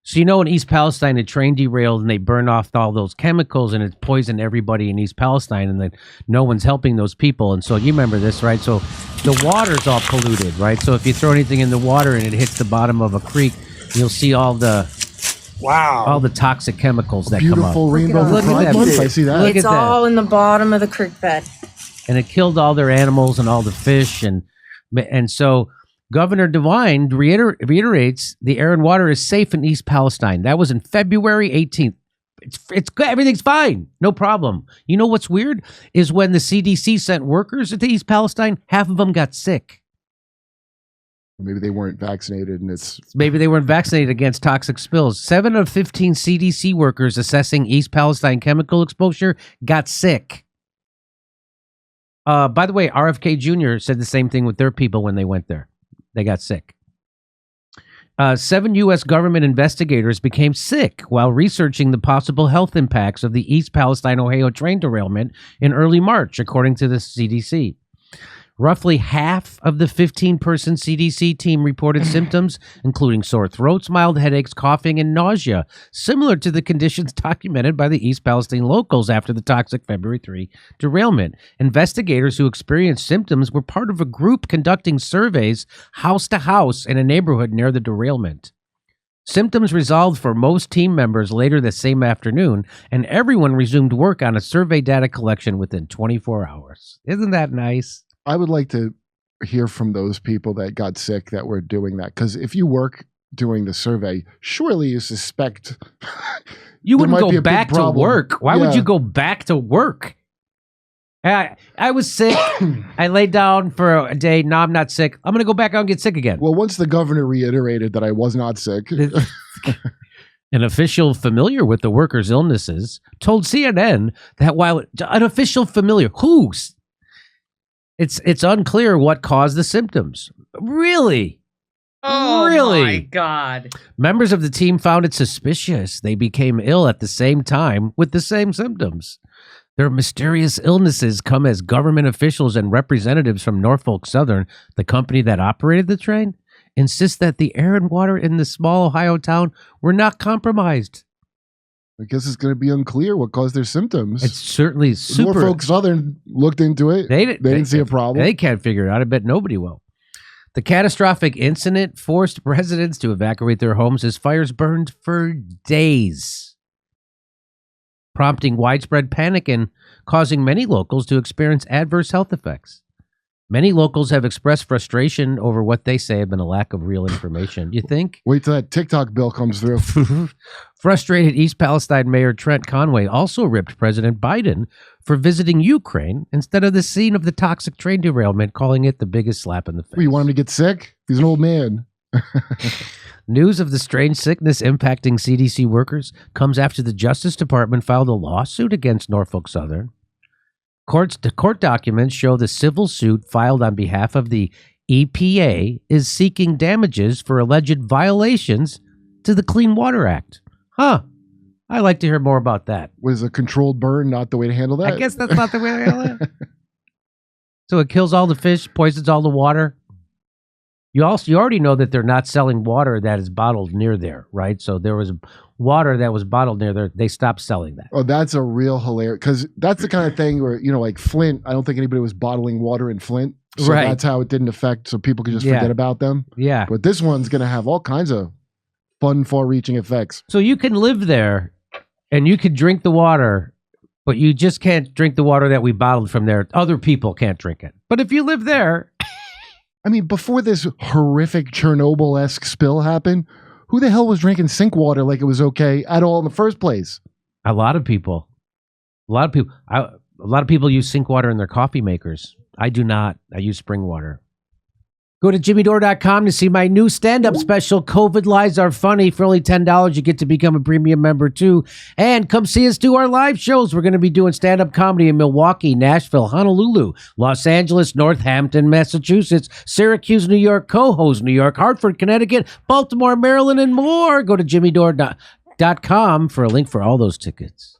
So, in East Palestine, a train derailed and they burned off all those chemicals and it poisoned everybody in East Palestine, and then no one's helping those people. And so you remember this, right? So the water's all polluted, right? So if you throw anything in the water and it hits the bottom of a creek, you'll see all the toxic chemicals that come up. Beautiful rainbow. Look at that. I see that. It's all in the bottom of the creek bed. And it killed all their animals and all the fish. And so Governor DeWine reiterates the air and water is safe in East Palestine. That was in February 18th. It's good. Everything's fine. No problem. You know what's weird is when the CDC sent workers to East Palestine, half of them got sick. Maybe they weren't vaccinated, Maybe they weren't vaccinated against toxic spills. 7 of 15 CDC workers assessing East Palestine chemical exposure got sick. By the way, RFK Jr. said the same thing with their people when they went there. They got sick. 7 U.S. government investigators became sick while researching the possible health impacts of the East Palestine, Ohio train derailment in early March, according to the CDC. Roughly half of the 15-person CDC team reported symptoms, including sore throats, mild headaches, coughing, and nausea, similar to the conditions documented by the East Palestine locals after the toxic February 3 derailment. Investigators who experienced symptoms were part of a group conducting surveys house to house in a neighborhood near the derailment. Symptoms resolved for most team members later the same afternoon, and everyone resumed work on a survey data collection within 24 hours. Isn't that nice? I would like to hear from those people that got sick that were doing that. Because if you work doing the survey, surely you suspect you wouldn't go back to work. Why would you go back to work? I was sick. I laid down for a day. No, I'm not sick. I'm going to go back out and get sick again. Well, once the governor reiterated that I was not sick. An official familiar with the workers' illnesses told CNN that while an official familiar, it's unclear what caused the symptoms. Really? Oh, really? My God. Members of the team found it suspicious they became ill at the same time with the same symptoms. Their mysterious illnesses come as government officials and representatives from Norfolk Southern, the company that operated the train, insist that the air and water in the small Ohio town were not compromised. I guess it's going to be unclear what caused their symptoms. It's certainly super. Norfolk Southern looked into it. They didn't see a problem. They can't figure it out. I bet nobody will. The catastrophic incident forced residents to evacuate their homes as fires burned for days, prompting widespread panic and causing many locals to experience adverse health effects. Many locals have expressed frustration over what they say have been a lack of real information. You think? Wait till that TikTok bill comes through. Frustrated East Palestine Mayor Trent Conway also ripped President Biden for visiting Ukraine instead of the scene of the toxic train derailment, calling it the biggest slap in the face. You want him to get sick? He's an old man. News of the strange sickness impacting CDC workers comes after the Justice Department filed a lawsuit against Norfolk Southern. The court documents show the civil suit filed on behalf of the EPA is seeking damages for alleged violations to the Clean Water Act. I'd like to hear more about that. Was a controlled burn not the way to handle that? I guess that's not the way to handle it. So it kills all the fish, poisons all the water. You already know that they're not selling water that is bottled near there, right? So there was water that was bottled near there. They stopped selling that. Oh, that's a real hilarious, because that's the kind of thing where, like Flint, I don't think anybody was bottling water in Flint. So right. That's how it didn't affect, so people could just forget about them. Yeah. But this one's going to have all kinds of fun, far-reaching effects. So you can live there and you can drink the water, but you just can't drink the water that we bottled from there. Other people can't drink it. But if you live there... I mean, before this horrific Chernobyl-esque spill happened, who the hell was drinking sink water like it was okay at all in the first place? A lot of people. A lot of people use sink water in their coffee makers. I do not. I use spring water. Go to jimmydore.com to see my new stand-up special, COVID Lies Are Funny. For only $10, you get to become a premium member, too. And come see us do our live shows. We're going to be doing stand-up comedy in Milwaukee, Nashville, Honolulu, Los Angeles, Northampton, Massachusetts, Syracuse, New York, Cohoes, New York, Hartford, Connecticut, Baltimore, Maryland, and more. Go to jimmydore.com for a link for all those tickets.